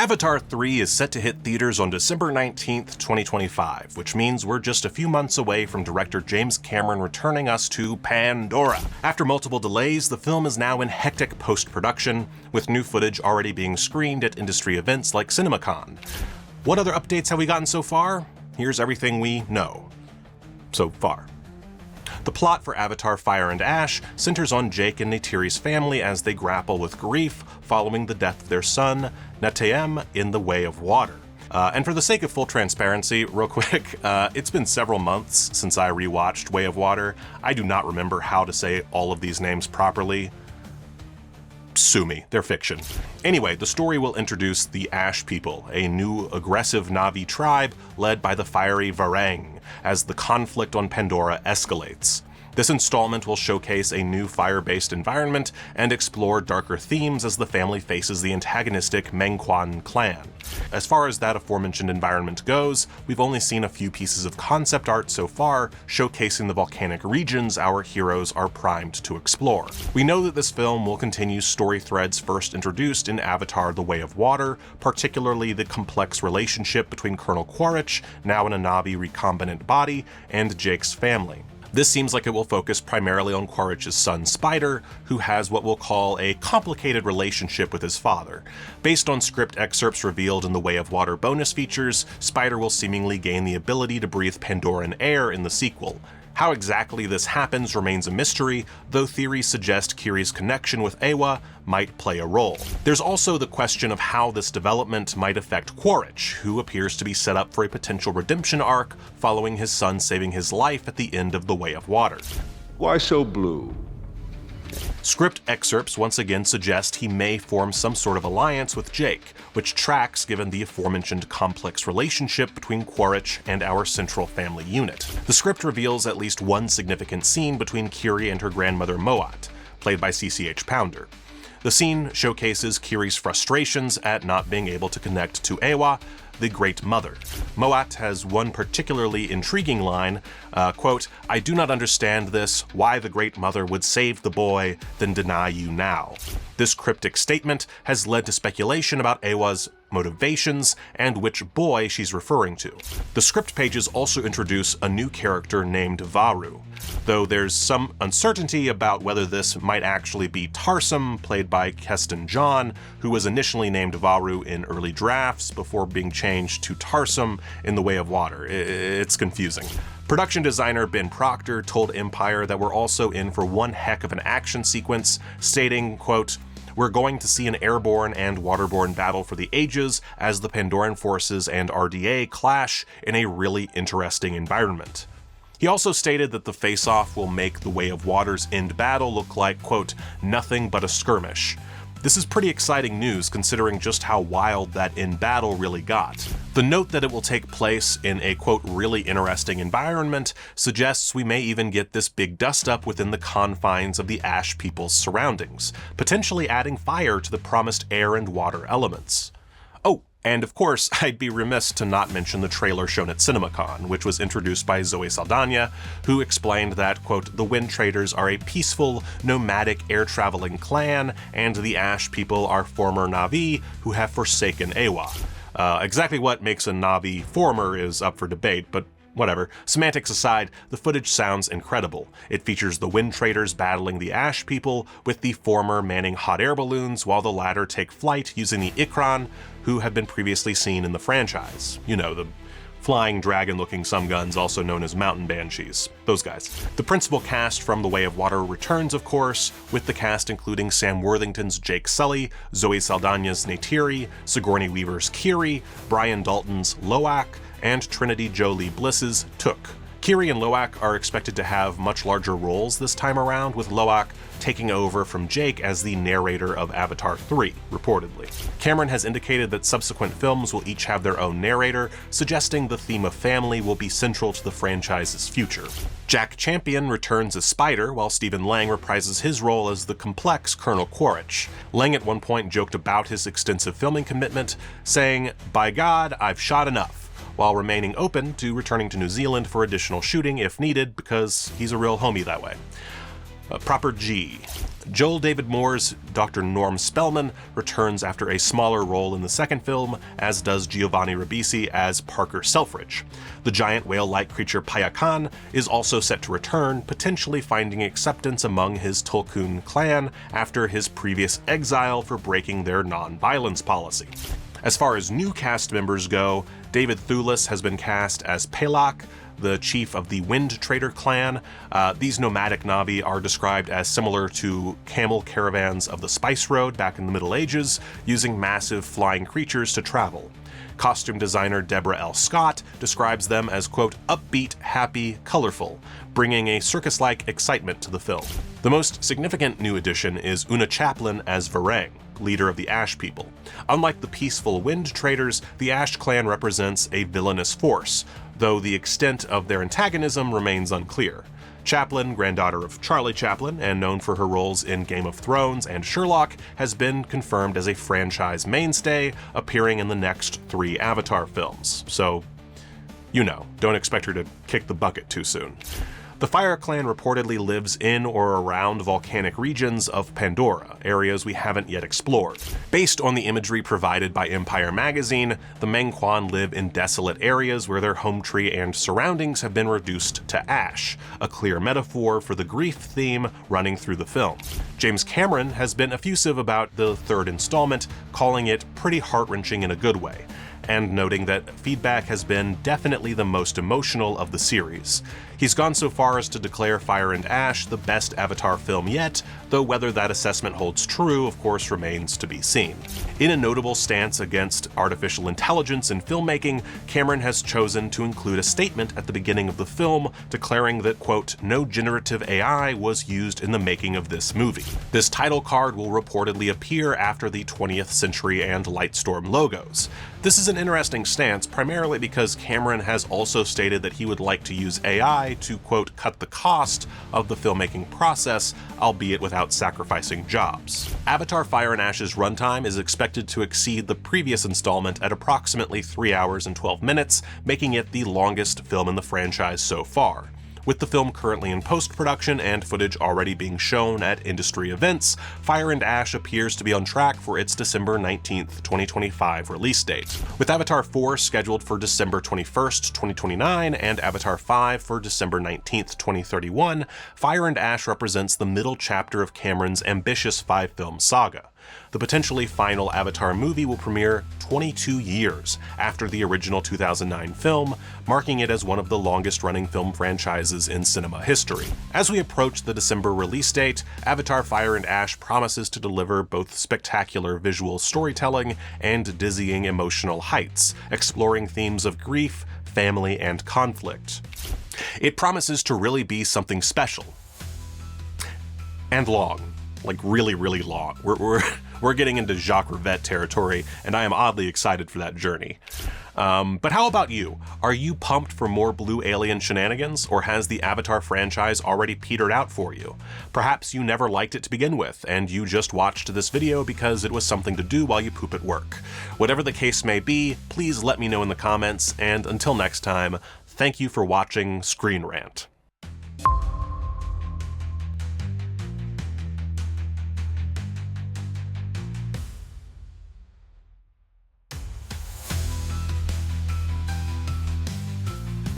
Avatar 3 is set to hit theaters on December 19th, 2025, which means we're just a few months away from director James Cameron returning us to Pandora. After multiple delays, the film is now in hectic post-production, with new footage already being screened at industry events like CinemaCon. What other updates have we gotten so far? Here's everything we know so far. The plot for Avatar Fire and Ash centers on Jake and Neytiri's family as they grapple with grief following the death of their son, Neytiri, in the Way of Water. And for the sake of full transparency, real quick, it's been several months since I rewatched Way of Water. I do not remember how to say all of these names properly. Sue me, they're fiction. Anyway, the story will introduce the Ash People, a new aggressive Na'vi tribe led by the fiery Varang, as the conflict on Pandora escalates. This installment will showcase a new fire-based environment and explore darker themes as the family faces the antagonistic Mengquan clan. As far as that aforementioned environment goes, we've only seen a few pieces of concept art so far, showcasing the volcanic regions our heroes are primed to explore. We know that this film will continue story threads first introduced in Avatar: The Way of Water, particularly the complex relationship between Colonel Quaritch, now in a Na'vi recombinant body, and Jake's family. This seems like it will focus primarily on Quaritch's son Spider, who has what we'll call a complicated relationship with his father. Based on script excerpts revealed in the Way of Water bonus features, Spider will seemingly gain the ability to breathe Pandoran air in the sequel. How exactly this happens remains a mystery, though theories suggest Kiri's connection with Eywa might play a role. There's also the question of how this development might affect Quaritch, who appears to be set up for a potential redemption arc following his son saving his life at the end of The Way of Water. Why so blue? Script excerpts once again suggest he may form some sort of alliance with Jake, which tracks given the aforementioned complex relationship between Quaritch and our central family unit. The script reveals at least one significant scene between Kiri and her grandmother Moat, played by CCH Pounder. The scene showcases Kiri's frustrations at not being able to connect to Eywa, the Great Mother. Moat has one particularly intriguing line, quote, "I do not understand this, why the Great Mother would save the boy, then deny you now." This cryptic statement has led to speculation about Eywa's motivations and which boy she's referring to. The script pages also introduce a new character named Varu, though there's some uncertainty about whether this might actually be Tarsem, played by Keston John, who was initially named Varu in early drafts before being changed to Tarsem in The Way of Water. It's confusing. Production designer Ben Proctor told Empire that we're also in for one heck of an action sequence, stating, quote, "We're going to see an airborne and waterborne battle for the ages as the Pandoran forces and RDA clash in a really interesting environment." He also stated that the face-off will make the Way of Water's end battle look like, quote, "nothing but a skirmish." This is pretty exciting news considering just how wild that end battle really got. The note that it will take place in a, quote, "really interesting environment" suggests we may even get this big dust-up within the confines of the Ash People's surroundings, potentially adding fire to the promised air and water elements. Oh, and of course, I'd be remiss to not mention the trailer shown at CinemaCon, which was introduced by Zoe Saldana, who explained that, quote, "the Wind Traders are a peaceful, nomadic, air-traveling clan, and the Ash People are former Na'vi who have forsaken Eywa." Exactly what makes a Na'vi former is up for debate, but whatever. Semantics aside, the footage sounds incredible. It features the Wind Traders battling the Ash People, with the former manning hot air balloons while the latter take flight using the Ikran, who have been previously seen in the franchise. You know, the flying dragon-looking subguns, also known as mountain banshees. Those guys. The principal cast from The Way of Water returns, of course, with the cast including Sam Worthington's Jake Sully, Zoe Saldana's Neytiri, Sigourney Weaver's Kiri, Brian Dalton's Loak, and Trinity Jolie Bliss's Took. Kiri and Loak are expected to have much larger roles this time around, with Loak taking over from Jake as the narrator of Avatar 3, reportedly. Cameron has indicated that subsequent films will each have their own narrator, suggesting the theme of family will be central to the franchise's future. Jack Champion returns as Spider, while Stephen Lang reprises his role as the complex Colonel Quaritch. Lang at one point joked about his extensive filming commitment, saying, "By God, I've shot enough," while remaining open to returning to New Zealand for additional shooting if needed, because he's a real homie that way. Proper G. Joel David Moore's Dr. Norm Spellman returns after a smaller role in the second film, as does Giovanni Ribisi as Parker Selfridge. The giant whale-like creature Payakan is also set to return, potentially finding acceptance among his Tulkun clan after his previous exile for breaking their non-violence policy. As far as new cast members go, David Thewlis has been cast as Pelak, the chief of the Wind Trader clan. These nomadic Na'vi are described as similar to camel caravans of the Spice Road back in the Middle Ages, using massive flying creatures to travel. Costume designer Deborah L. Scott describes them as, quote, upbeat, happy, colorful, bringing a circus-like excitement to the film. The most significant new addition is Una Chaplin as Varang, leader of the Ash people. Unlike the peaceful Wind Traders, the Ash clan represents a villainous force, though the extent of their antagonism remains unclear. Chaplin, granddaughter of Charlie Chaplin and known for her roles in Game of Thrones and Sherlock, has been confirmed as a franchise mainstay, appearing in the next 3 Avatar films. So, you know, don't expect her to kick the bucket too soon. The Fire Clan reportedly lives in or around volcanic regions of Pandora, areas we haven't yet explored. Based on the imagery provided by Empire magazine, the Mengquan live in desolate areas where their home tree and surroundings have been reduced to ash, a clear metaphor for the grief theme running through the film. James Cameron has been effusive about the third installment, calling it pretty heart-wrenching in a good way, and noting that feedback has been definitely the most emotional of the series. He's gone so far as to declare Fire and Ash the best Avatar film yet, though whether that assessment holds true, of course, remains to be seen. In a notable stance against artificial intelligence in filmmaking, Cameron has chosen to include a statement at the beginning of the film declaring that, quote, no generative AI was used in the making of this movie. This title card will reportedly appear after the 20th Century and Lightstorm logos. This is an interesting stance, primarily because Cameron has also stated that he would like to use AI to, quote, cut the cost of the filmmaking process, albeit without sacrificing jobs. Avatar Fire and Ash's runtime is expected to exceed the previous installment at approximately 3 hours and 12 minutes, making it the longest film in the franchise so far. With the film currently in post-production and footage already being shown at industry events, Fire and Ash appears to be on track for its December 19th, 2025 release date. With Avatar 4 scheduled for December 21st, 2029, and Avatar 5 for December 19th, 2031, Fire and Ash represents the middle chapter of Cameron's ambitious 5-film saga. The potentially final Avatar movie will premiere 22 years after the original 2009 film, marking it as one of the longest-running film franchises in cinema history. As we approach the December release date, Avatar Fire and Ash promises to deliver both spectacular visual storytelling and dizzying emotional heights, exploring themes of grief, family, and conflict. It promises to really be something special. And long. Like really, really long. We're getting into Jacques Rivette territory, and I am oddly excited for that journey. But how about you? Are you pumped for more blue alien shenanigans, or has the Avatar franchise already petered out for you? Perhaps you never liked it to begin with, and you just watched this video because it was something to do while you poop at work. Whatever the case may be, please let me know in the comments, and until next time, thank you for watching ScreenRant.